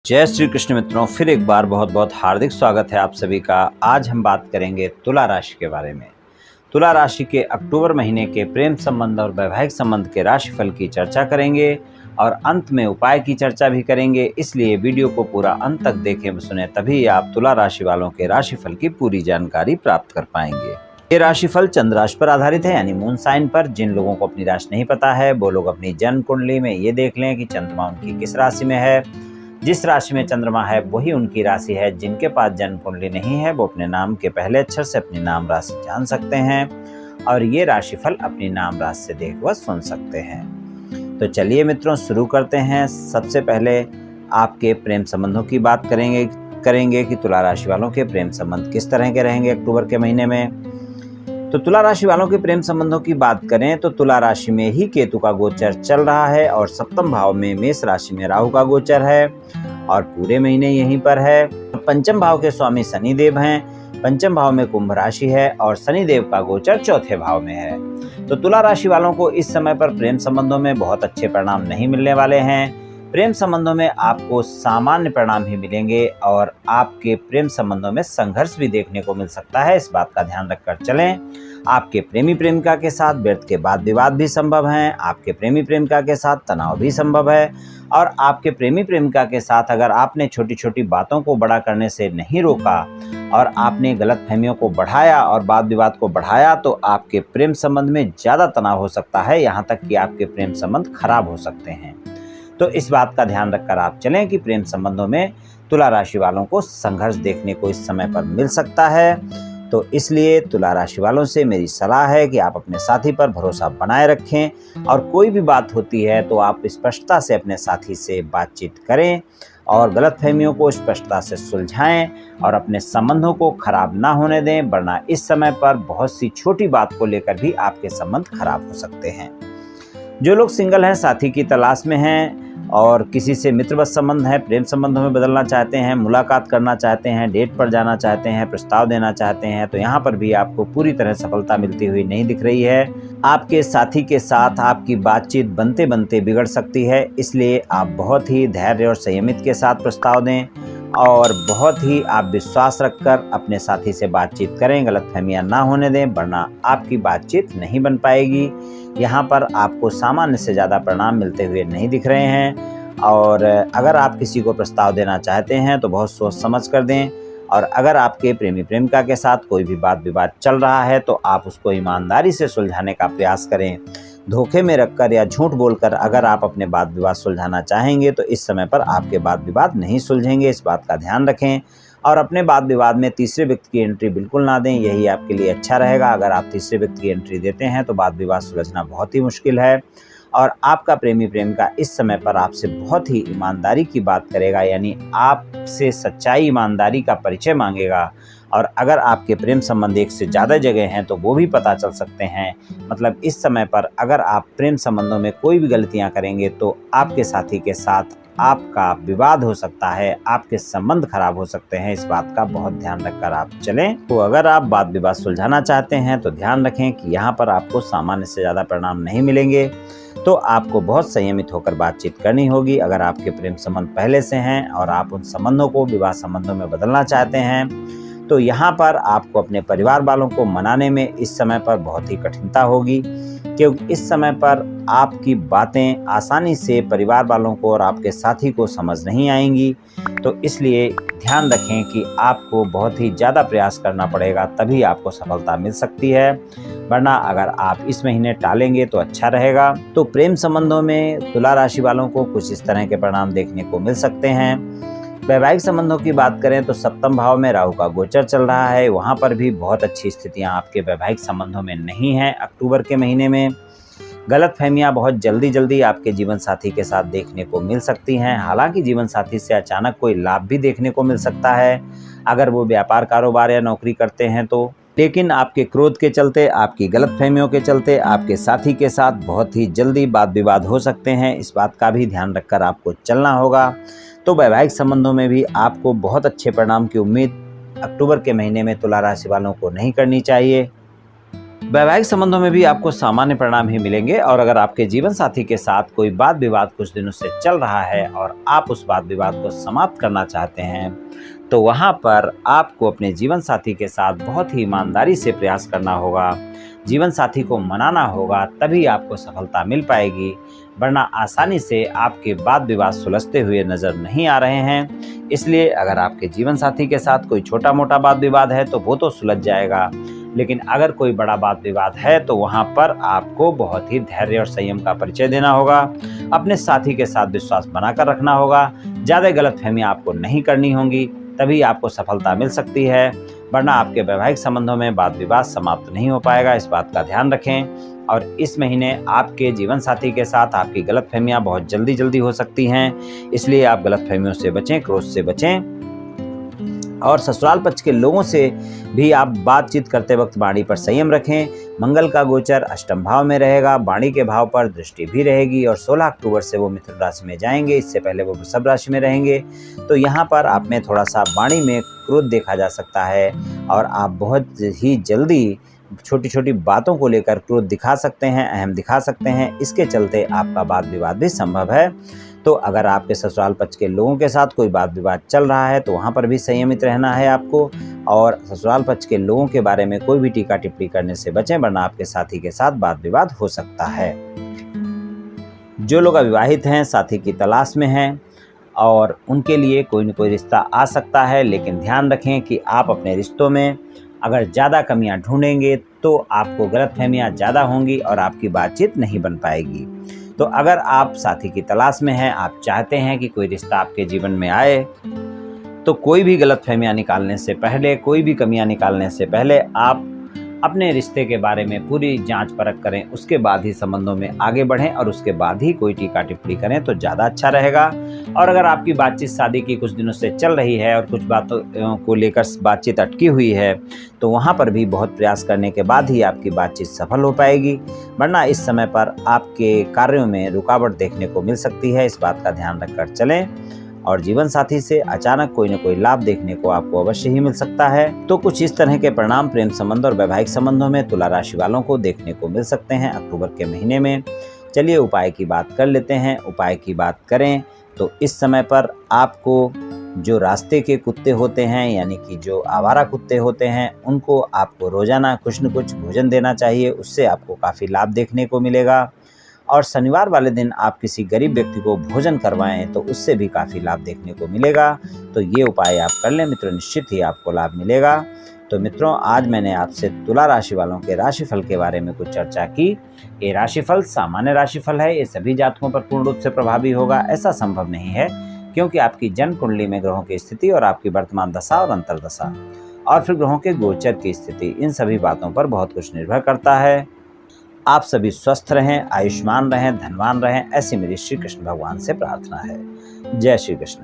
जय श्री कृष्ण मित्रों, फिर एक बार बहुत बहुत हार्दिक स्वागत है आप सभी का। आज हम बात करेंगे तुला राशि के बारे में। तुला राशि के अक्टूबर महीने के प्रेम संबंध और वैवाहिक संबंध के राशिफल की चर्चा करेंगे और अंत में उपाय की चर्चा भी करेंगे। इसलिए वीडियो को पूरा अंत तक देखें सुने, तभी आप तुला राशि वालों के राशिफल की पूरी जानकारी प्राप्त कर पाएंगे। ये राशिफल चंद्र राशि पर आधारित है, यानी मून साइन पर। जिन लोगों को अपनी राशि नहीं पता है वो लोग अपनी जन्म कुंडली में ये देख लें कि चंद्रमा उनकी किस राशि में है। जिस राशि में चंद्रमा है वही उनकी राशि है। जिनके पास जन्म कुंडली नहीं है वो अपने नाम के पहले अक्षर से अपनी नाम राशि जान सकते हैं और ये राशिफल अपनी नाम राशि से देख व सुन सकते हैं। तो चलिए मित्रों, शुरू करते हैं। सबसे पहले आपके प्रेम संबंधों की बात करेंगे कि तुला राशि वालों के प्रेम संबंध किस तरह के रहेंगे अक्टूबर के महीने में। तो तुला राशि वालों के प्रेम संबंधों की बात करें तो तुला राशि में ही केतु का गोचर चल रहा है और सप्तम भाव में मेष राशि में राहु का गोचर है और पूरे महीने यहीं पर है। पंचम भाव के स्वामी शनिदेव हैं। पंचम भाव में कुंभ राशि है और शनिदेव का गोचर चौथे भाव में है। तो तुला राशि वालों को इस समय पर प्रेम संबंधों में बहुत अच्छे परिणाम नहीं मिलने वाले हैं। प्रेम संबंधों में आपको सामान्य परिणाम ही मिलेंगे और आपके प्रेम संबंधों में संघर्ष भी देखने को मिल सकता है। इस बात का ध्यान रखकर चलें। आपके प्रेमी प्रेमिका के साथ व्यर्थ के वाद विवाद भी संभव हैं। आपके प्रेमी प्रेमिका के साथ तनाव भी संभव है और आपके प्रेमी प्रेमिका के साथ अगर आपने छोटी छोटी बातों को बड़ा करने से नहीं रोका और आपने गलतफहमियों को बढ़ाया और वाद विवाद को बढ़ाया तो आपके प्रेम संबंध में ज़्यादा तनाव हो सकता है, यहाँ तक कि आपके प्रेम संबंध खराब हो सकते हैं। तो इस बात का ध्यान रखकर आप चलें कि प्रेम संबंधों में तुला राशि वालों को संघर्ष देखने को इस समय पर मिल सकता है। तो इसलिए तुला राशि वालों से मेरी सलाह है कि आप अपने साथी पर भरोसा बनाए रखें और कोई भी बात होती है तो आप स्पष्टता से अपने साथी से बातचीत करें और गलतफहमियों को स्पष्टता से सुलझाएं और अपने संबंधों को खराब ना होने दें, वरना इस समय पर बहुत सी छोटी बात को लेकर भी आपके संबंध खराब हो सकते हैं। जो लोग सिंगल हैं, साथी की तलाश में हैं और किसी से मित्रवत संबंध है, प्रेम संबंधों में बदलना चाहते हैं, मुलाकात करना चाहते हैं, डेट पर जाना चाहते हैं, प्रस्ताव देना चाहते हैं, तो यहाँ पर भी आपको पूरी तरह सफलता मिलती हुई नहीं दिख रही है। आपके साथी के साथ आपकी बातचीत बनते बनते बिगड़ सकती है, इसलिए आप बहुत ही धैर्य और संयमित के साथ प्रस्ताव दें और बहुत ही आप विश्वास रखकर अपने साथी से बातचीत करें। गलतफहमियां ना होने दें, वरना आपकी बातचीत नहीं बन पाएगी। यहाँ पर आपको सामान्य से ज़्यादा परिणाम मिलते हुए नहीं दिख रहे हैं और अगर आप किसी को प्रस्ताव देना चाहते हैं तो बहुत सोच समझ कर दें और अगर आपके प्रेमी प्रेमिका के साथ कोई भी वाद विवाद चल रहा है तो आप उसको ईमानदारी से सुलझाने का प्रयास करें। धोखे में रखकर या झूठ बोलकर अगर आप अपने वाद विवाद सुलझाना चाहेंगे तो इस समय पर आपके वाद विवाद नहीं सुलझेंगे। इस बात का ध्यान रखें और अपने वाद विवाद में तीसरे व्यक्ति की एंट्री बिल्कुल ना दें, यही आपके लिए अच्छा रहेगा। अगर आप तीसरे व्यक्ति की एंट्री देते हैं तो वाद विवाद सुलझना बहुत ही मुश्किल है और आपका प्रेमी प्रेमिका इस समय पर आपसे बहुत ही ईमानदारी की बात करेगा, यानी आपसे सच्चाई ईमानदारी का परिचय मांगेगा और अगर आपके प्रेम संबंध एक से ज़्यादा जगह हैं तो वो भी पता चल सकते हैं। मतलब इस समय पर अगर आप प्रेम संबंधों में कोई भी गलतियां करेंगे तो आपके साथी के साथ आपका विवाद हो सकता है, आपके संबंध खराब हो सकते हैं। इस बात का बहुत ध्यान रखकर आप चलें। तो अगर आप वाद विवाद सुलझाना चाहते हैं तो ध्यान रखें कि यहाँ पर आपको सामान्य से ज़्यादा परिणाम नहीं मिलेंगे, तो आपको बहुत संयमित होकर बातचीत करनी होगी। अगर आपके प्रेम संबंध पहले से हैं और आप उन संबंधों को विवाह संबंधों में बदलना चाहते हैं तो यहाँ पर आपको अपने परिवार वालों को मनाने में इस समय पर बहुत ही कठिनता होगी, क्योंकि इस समय पर आपकी बातें आसानी से परिवार वालों को और आपके साथी को समझ नहीं आएंगी। तो इसलिए ध्यान रखें कि आपको बहुत ही ज़्यादा प्रयास करना पड़ेगा, तभी आपको सफलता मिल सकती है, वरना अगर आप इस महीने टालेंगे तो अच्छा रहेगा। तो प्रेम संबंधों में तुला राशि वालों को कुछ इस तरह के परिणाम देखने को मिल सकते हैं। वैवाहिक संबंधों की बात करें तो सप्तम भाव में राहु का गोचर चल रहा है, वहाँ पर भी बहुत अच्छी स्थितियाँ आपके वैवाहिक संबंधों में नहीं हैं। अक्टूबर के महीने में गलतफहमियां बहुत जल्दी आपके जीवन साथी के साथ देखने को मिल सकती हैं। हालांकि जीवन साथी से अचानक कोई लाभ भी देखने को मिल सकता है अगर वो व्यापार कारोबार या नौकरी करते हैं तो, लेकिन आपके क्रोध के चलते, आपकी गलतफहमियों के चलते आपके साथी के साथ बहुत ही जल्दी वाद विवाद हो सकते हैं। इस बात का भी ध्यान रखकर आपको चलना होगा। तो वैवाहिक संबंधों में भी आपको बहुत अच्छे परिणाम की उम्मीद अक्टूबर के महीने में तुला राशि वालों को नहीं करनी चाहिए। वैवाहिक संबंधों में भी आपको सामान्य परिणाम ही मिलेंगे और अगर आपके जीवन साथी के साथ कोई वाद विवाद कुछ दिनों से चल रहा है और आप उस वाद विवाद को समाप्त करना चाहते हैं तो वहाँ पर आपको अपने जीवन साथी के साथ बहुत ही ईमानदारी से प्रयास करना होगा। जीवन साथी को मनाना होगा, तभी आपको सफलता मिल पाएगी, वरना आसानी से आपके वाद विवाद सुलझते हुए नज़र नहीं आ रहे हैं। इसलिए अगर आपके जीवन साथी के साथ कोई छोटा मोटा वाद विवाद है तो वो तो सुलझ जाएगा, लेकिन अगर कोई बड़ा वाद विवाद है तो वहाँ पर आपको बहुत ही धैर्य और संयम का परिचय देना होगा। अपने साथी के साथ विश्वास बनाकर रखना होगा, ज़्यादा गलतफहमी आपको नहीं करनी होंगी, तभी आपको सफलता मिल सकती है, वरना आपके वैवाहिक संबंधों में वाद विवाद समाप्त नहीं हो पाएगा। इस बात का ध्यान रखें। और इस महीने आपके जीवन साथी के साथ आपकी गलतफहमियां बहुत जल्दी हो सकती हैं, इसलिए आप गलतफहमियों से बचें, क्रोध से बचें। और ससुराल पक्ष के लोगों से भी आप बातचीत करते वक्त वाणी पर संयम रखें। मंगल का गोचर अष्टम भाव में रहेगा, वाणी के भाव पर दृष्टि भी रहेगी और 16 अक्टूबर से वो मिथुन राशि में जाएंगे, इससे पहले वो वृषभ राशि में रहेंगे। तो यहाँ पर आप में थोड़ा सा वाणी में क्रोध देखा जा सकता है और आप बहुत ही जल्दी छोटी छोटी बातों को लेकर क्रोध दिखा सकते हैं, अहम दिखा सकते हैं। इसके चलते आपका वाद विवाद भी संभव है। तो अगर आपके ससुराल पक्ष के लोगों के साथ कोई वाद विवाद चल रहा है तो वहाँ पर भी संयमित रहना है आपको और ससुराल पक्ष के लोगों के बारे में कोई भी टीका टिप्पणी करने से बचें, वरना आपके साथी के साथ वाद विवाद हो सकता है। जो लोग अविवाहित हैं, साथी की तलाश में हैं और उनके लिए कोई न कोई रिश्ता आ सकता है, लेकिन ध्यान रखें कि आप अपने रिश्तों में अगर ज़्यादा कमियां ढूंढेंगे तो आपको गलतफहमियां ज़्यादा होंगी और आपकी बातचीत नहीं बन पाएगी। तो अगर आप साथी की तलाश में हैं, आप चाहते हैं कि कोई रिश्ता आपके जीवन में आए, तो कोई भी गलतफहमियां निकालने से पहले, कोई भी कमियां निकालने से पहले आप अपने रिश्ते के बारे में पूरी जांच परख करें, उसके बाद ही संबंधों में आगे बढ़ें और उसके बाद ही कोई टीका टिप्पणी करें तो ज़्यादा अच्छा रहेगा। और अगर आपकी बातचीत शादी की कुछ दिनों से चल रही है और कुछ बातों को लेकर बातचीत अटकी हुई है तो वहाँ पर भी बहुत प्रयास करने के बाद ही आपकी बातचीत सफल हो पाएगी, वरना इस समय पर आपके कार्यों में रुकावट देखने को मिल सकती है। इस बात का ध्यान रखकर चलें और जीवन साथी से अचानक कोई न कोई लाभ देखने को आपको अवश्य ही मिल सकता है। तो कुछ इस तरह के परिणाम प्रेम संबंध और वैवाहिक संबंधों में तुला राशि वालों को देखने को मिल सकते हैं अक्टूबर के महीने में। चलिए उपाय की बात कर लेते हैं। उपाय की बात करें तो इस समय पर आपको जो रास्ते के कुत्ते होते हैं, यानी कि जो आवारा कुत्ते होते हैं, उनको आपको रोजाना कुछ न कुछ भोजन देना चाहिए, उससे आपको काफ़ी लाभ देखने को मिलेगा। और शनिवार वाले दिन आप किसी गरीब व्यक्ति को भोजन करवाएं तो उससे भी काफ़ी लाभ देखने को मिलेगा। तो ये उपाय आप कर लें मित्रों, निश्चित ही आपको लाभ मिलेगा। तो मित्रों, आज मैंने आपसे तुला राशि वालों के राशिफल के बारे में कुछ चर्चा की। ये राशिफल सामान्य राशिफल है, ये सभी जातकों पर पूर्ण रूप से प्रभावी होगा ऐसा संभव नहीं है, क्योंकि आपकी जन्म कुंडली में ग्रहों की स्थिति और आपकी वर्तमान दशा और अंतर्दशा और फिर ग्रहों के गोचर की स्थिति, इन सभी बातों पर बहुत कुछ निर्भर करता है। आप सभी स्वस्थ रहें, आयुष्मान रहें, धनवान रहें, ऐसी मेरी श्री कृष्ण भगवान से प्रार्थना है। जय श्री कृष्ण।